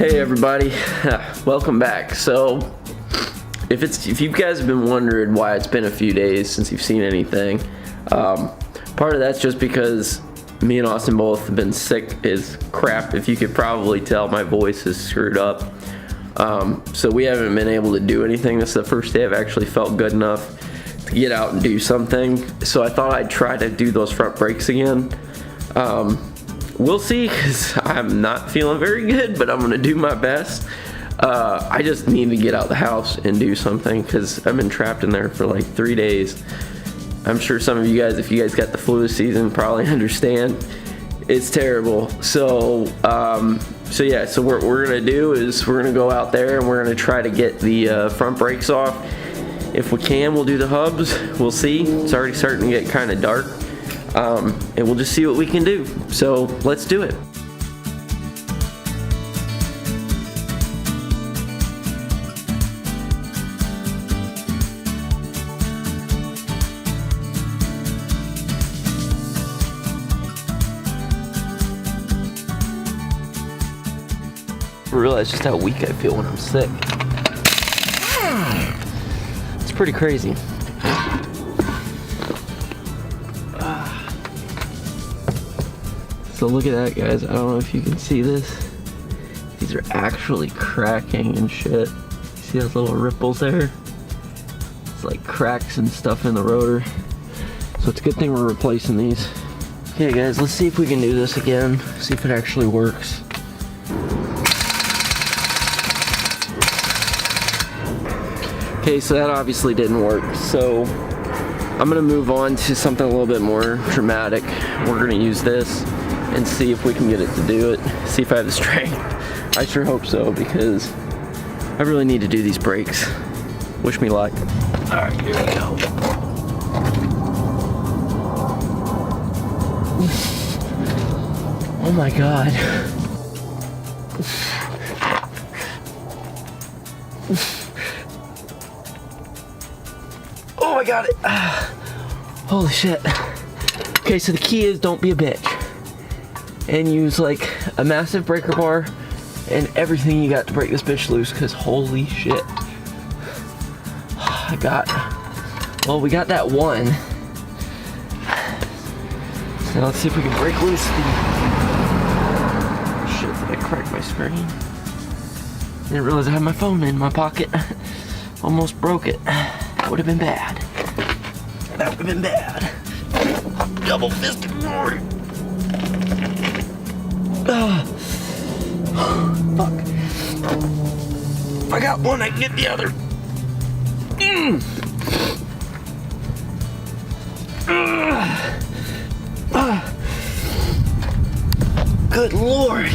Hey everybody, welcome back. So if you guys have been wondering why it's been a few days since you've seen anything, part of that's just because me and Austin both have been sick as crap. If you could probably tell, my voice is screwed up. So we haven't been able to do anything. This is the first day I've actually felt good enough to get out and do something. So I thought I'd try to do those front brakes again. We'll see, because I'm not feeling very good, but I'm gonna do my best. I just need to get out the house and do something, because I've been trapped in there for like 3 days. I'm sure some of you guys, if you guys got the flu season, probably understand. It's terrible. So yeah, so what we're gonna do is we're gonna go out there and we're gonna try to get the front brakes off. If we can, we'll do the hubs. We'll see. It's already starting to get kind of dark. And we'll just see what we can do. So let's do it. I realize just how weak I feel when I'm sick. It's pretty crazy. So look at that, guys. I don't know if you can see this. These are actually cracking and shit. See those little ripples there? It's like cracks and stuff in the rotor. So it's a good thing we're replacing these. Okay guys, let's see if we can do this again. See if it actually works. Okay, so that obviously didn't work. So I'm gonna move on to something a little bit more dramatic. We're gonna use this and see if we can get it to do it. See if I have the strength. I sure hope so, because I really need to do these brakes. Wish me luck. All right, here we go. Oh my God. Oh, I got it. Holy shit. Okay, so the key is don't be a bitch. And use like a massive breaker bar and everything you got to break this bitch loose, because holy shit. Well, we got that one. Now let's see if we can break loose the... Shit, did I crack my screen? Didn't realize I had my phone in my pocket. Almost broke it. That would have been bad. That would have been bad. Double fisted Lord. Fuck. If I got one, I can get the other. Good Lord.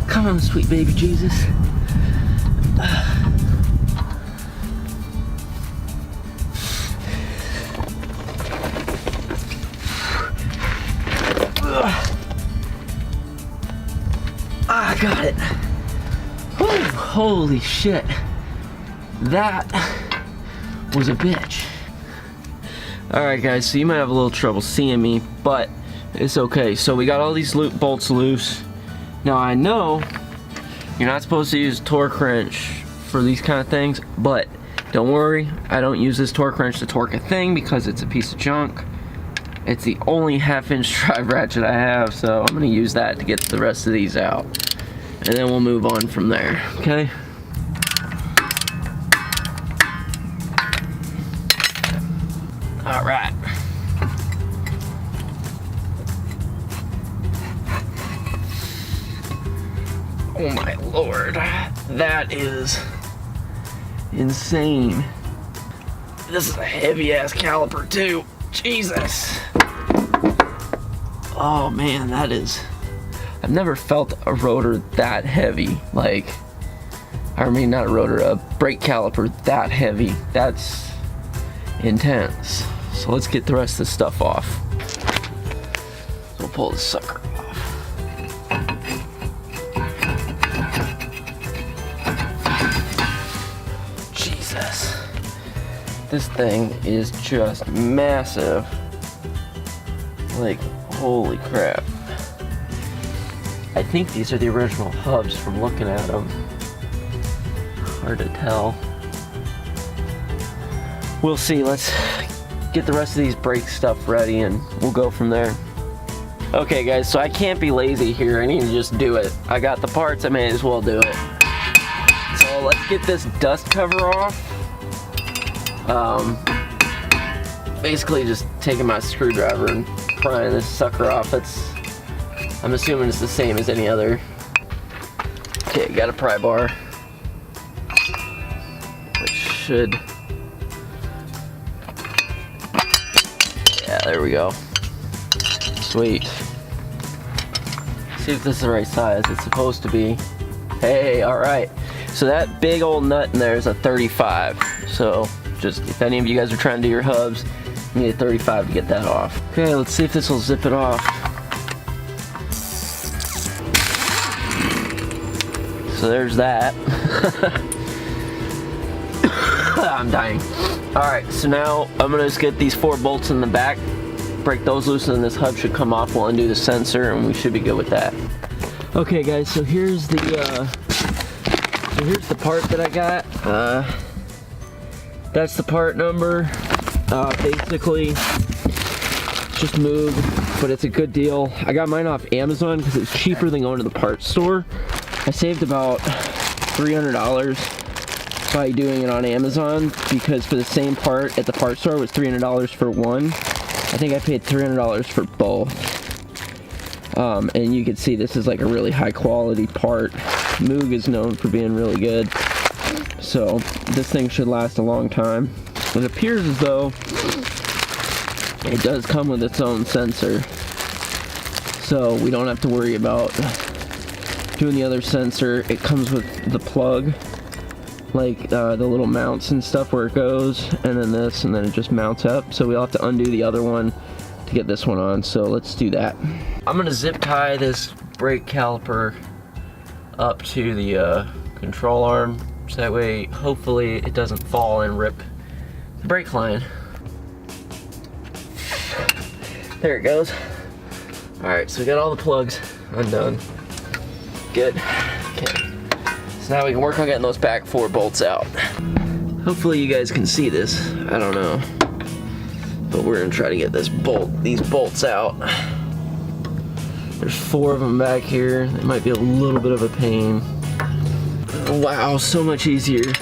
Come on, sweet baby Jesus. I got it. Whew, holy shit. That was a bitch. Alright guys, so you might have a little trouble seeing me, but it's okay. So we got all these bolts loose. Now I know you're not supposed to use a torque wrench for these kind of things, but don't worry, I don't use this torque wrench to torque a thing because it's a piece of junk. It's the only 1/2-inch drive ratchet I have, so I'm gonna use that to get the rest of these out. And then we'll move on from there, okay? All right. Oh my Lord, that is insane. This is a heavy ass caliper too. Jesus. Oh man, that is... I've never felt a rotor that heavy. Like, I mean, not a rotor, a brake caliper that heavy. That's intense. So let's get the rest of this stuff off. So we'll pull this sucker off. Jesus. This thing is just massive. Like, holy crap. I think these are the original hubs from looking at them. Hard to tell. We'll see. Let's get the rest of these brake stuff ready and we'll go from there. Okay guys, so I can't be lazy here. I need to just do it. I got the parts, I may as well do it. So let's get this dust cover off. Basically just taking my screwdriver and prying this sucker off. I'm assuming it's the same as any other. Okay, got a pry bar, which should, yeah, there we go. Sweet. See if this is the right size. It's supposed to be. Hey, all right. So that big old nut in there is a 35. So just if any of you guys are trying to do your hubs, you need a 35 to get that off. Okay, let's see if this will zip it off. So there's that. I'm dying. All right, so now I'm gonna just get these 4 bolts in the back, break those loose, and then this hub should come off. We'll undo the sensor and we should be good with that. Okay guys, so here's the part that I got. That's the part number. Basically, it's just Moog, but it's a good deal. I got mine off Amazon because it's cheaper than going to the parts store. I saved about $300 by doing it on Amazon, because for the same part at the parts store it was $300 for one. I think I paid $300 for both. And you can see this is like a really high quality part. Moog is known for being really good. So this thing should last a long time. It appears as though it does come with its own sensor. So we don't have to worry about doing the other sensor. It comes with the plug, like the little mounts and stuff where it goes, and then this, and then it just mounts up. So we'll have to undo the other one to get this one on. So let's do that. I'm gonna zip tie this brake caliper up to the control arm, so that way hopefully it doesn't fall and rip the brake line. There it goes. Alright, so we got all the plugs undone. Good. Okay. So now we can work on getting those back 4 bolts out. Hopefully you guys can see this. I don't know. But we're gonna try to get these bolts out. There's 4 of them back here. It might be a little bit of a pain. Wow, so much easier.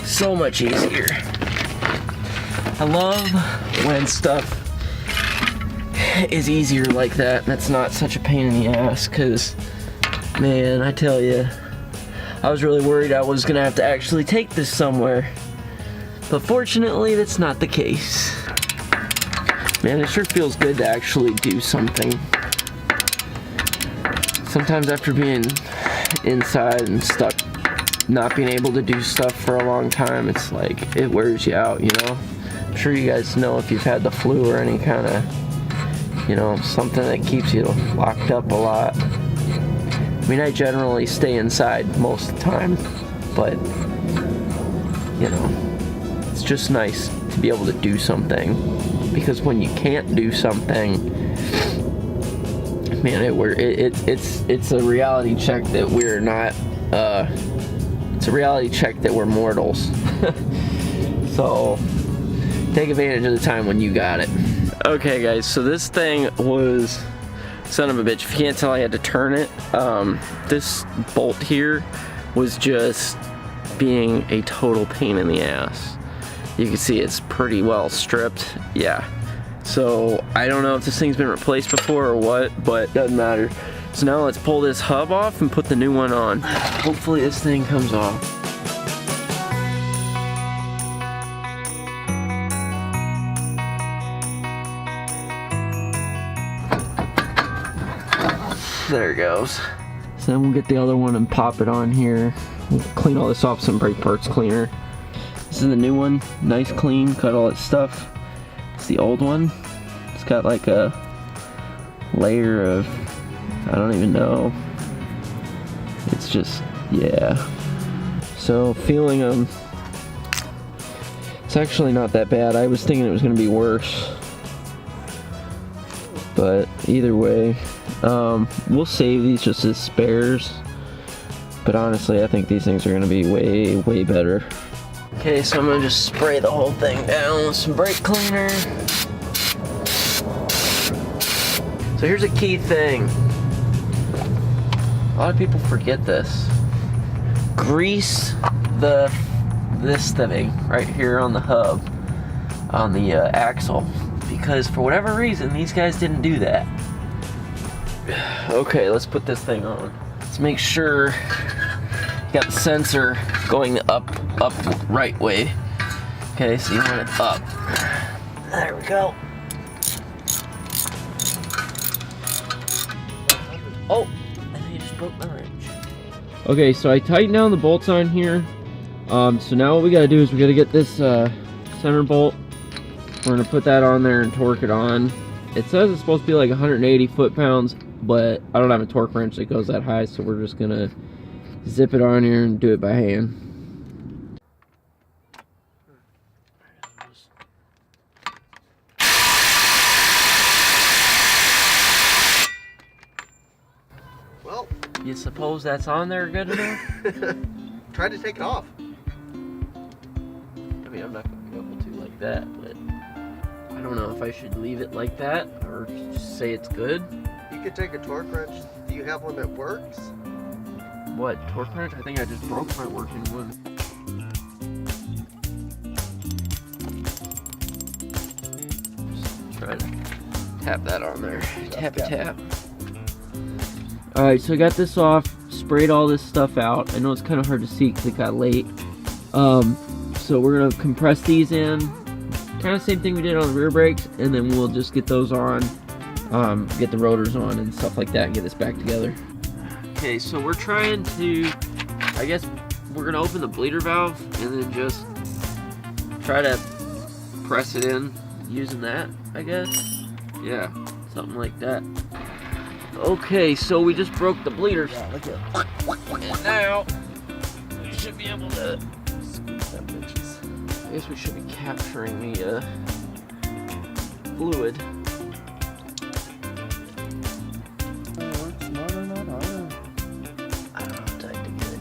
So much easier. I love when stuff is easier like that. That's not such a pain in the ass, because, man, I tell you, I was really worried I was gonna have to actually take this somewhere. But fortunately, that's not the case. Man, it sure feels good to actually do something. Sometimes after being inside and stuck, not being able to do stuff for a long time, it's like, it wears you out, you know? I'm sure you guys know if you've had the flu or any kind of, you know, something that keeps you locked up a lot. I mean, I generally stay inside most of the time, but, you know, it's just nice to be able to do something, because when you can't do something, man, it's a reality check that we're not, it's a reality check that we're mortals. So take advantage of the time when you got it. Okay guys, so this thing was, son of a bitch, if you can't tell, I had to turn it. This bolt here was just being a total pain in the ass. You can see it's pretty well stripped. Yeah. So I don't know if this thing's been replaced before or what, but doesn't matter. So now let's pull this hub off and put the new one on. Hopefully this thing comes off. There it goes. So then we'll get the other one and pop it on here. We'll clean all this off with some brake parts cleaner. This is the new one, nice clean, cut all its stuff. It's the old one. It's got like a layer of, I don't even know. It's just, yeah. So feeling them, it's actually not that bad. I was thinking it was gonna be worse. But either way, we'll save these just as spares. But honestly, I think these things are gonna be way, way better. Okay, so I'm gonna just spray the whole thing down with some brake cleaner. So here's a key thing. A lot of people forget this. Grease this thing right here on the hub, on the axle, because for whatever reason these guys didn't do that. Okay, let's put this thing on. Let's make sure you got the sensor going the up right way. Okay, so you want it up. There we go. Oh, I think I just broke my wrench. Okay, so I tightened down the bolts on here. So now what we gotta do is we gotta get this center bolt. We're gonna put that on there and torque it on. It says it's supposed to be like 180 foot-pounds, but I don't have a torque wrench that goes that high, so we're just gonna zip it on here and do it by hand. Well, you suppose that's on there good enough? Try to take it off. I mean, I'm not gonna be able to like that, but I don't know if I should leave it like that or just say it's good. You could take a torque wrench. Do you have one that works? What, torque wrench? I think I just broke my working one. Just try to tap that on there. Tap it, tap. Alright, so I got this off, sprayed all this stuff out. I know it's kind of hard to see because it got late. So we're going to compress these in. Kind of same thing we did on the rear brakes, and then we'll just get those on, get the rotors on and stuff like that, and get this back together. Okay, so we're trying to, I guess we're gonna open the bleeder valve and then just try to press it in using that, I guess. Yeah, something like that. Okay, so we just broke the bleeders. Yeah, look at And now we should be able to squeeze them bitches. I guess we should be capturing the fluid. Works smart or not? I don't know how tight to get it.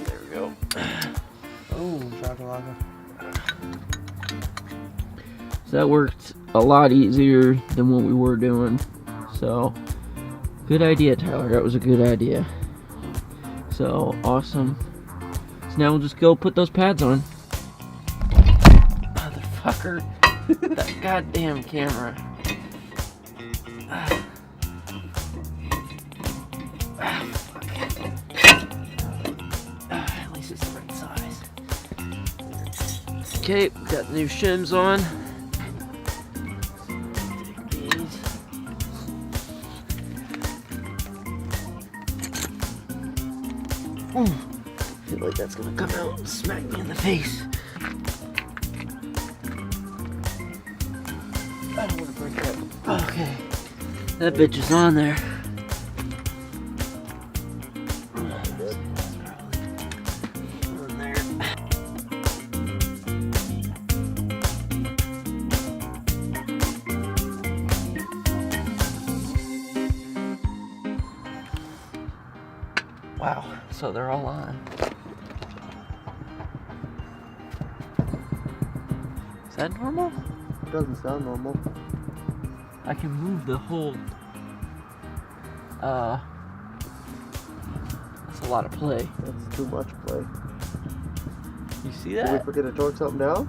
There we go. Oh, chocolate. So that worked a lot easier than what we were doing. So, good idea, Tyler. That was a good idea. So, awesome. So now we'll just go put those pads on. Motherfucker. That goddamn camera. At least it's the right size. Okay, got the new shims on. Take these. Ooh, I feel like that's gonna come out and smack me in the face. I don't want to break that. Okay, that bitch is on there. Wow, so they're all on. Is that normal? It doesn't sound normal. I can move the whole, that's a lot of play. That's too much play. You see Did we that? forget to torque something down?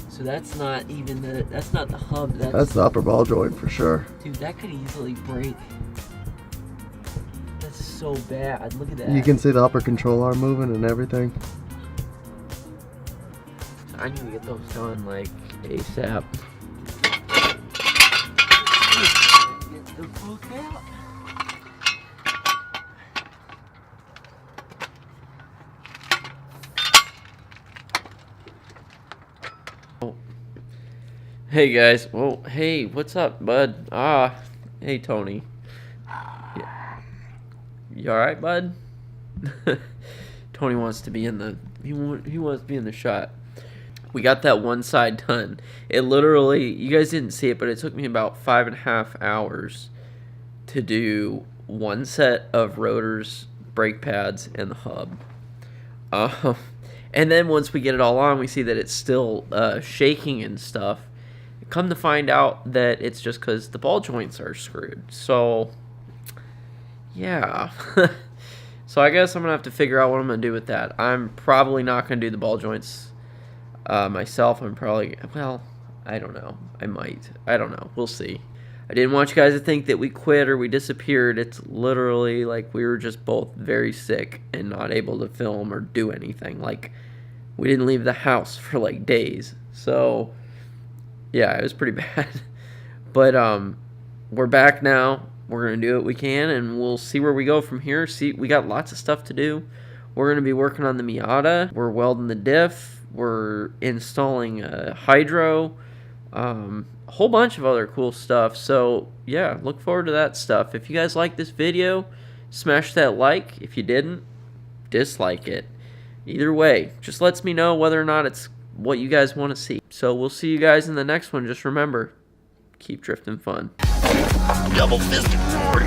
So that's not even that's not the hub, That's the upper ball joint for sure. dude, that could easily break. That's so bad, look at that. You can see the upper control arm moving and everything. I need to get those done like ASAP. Get the fuck out. Oh. Hey guys. Whoa. Hey, what's up, bud? Hey Tony. Yeah. You alright, bud? Tony wants to be in the he wants to be in the shot. We got that one side done. It literally, you guys didn't see it, but it took me about 5.5 hours to do one set of rotors, brake pads, and the hub. And then once we get it all on, we see that it's still shaking and stuff. Come to find out that it's just because the ball joints are screwed. So, yeah. So I guess I'm going to have to figure out what I'm going to do with that. I'm probably not going to do the ball joints myself. I'm probably, well, I don't know. I might. I don't know. We'll see. I didn't want you guys to think that we quit or we disappeared. It's literally like we were just both very sick and not able to film or do anything. Like, we didn't leave the house for like days. So, yeah, it was pretty bad. But we're back now. We're going to do what we can, and we'll see where we go from here. See, we got lots of stuff to do. We're going to be working on the Miata. We're welding the diff. We're installing a hydro. A whole bunch of other cool stuff. So, yeah, look forward to that stuff. If you guys like this video, smash that like. If you didn't, dislike it. Either way, just lets me know whether or not it's what you guys want to see. So, we'll see you guys in the next one. Just remember, keep drifting fun. Double fisted glory.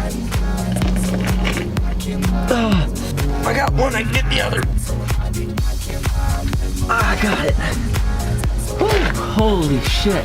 I got one, I can get the other. I got it. Woo, holy shit.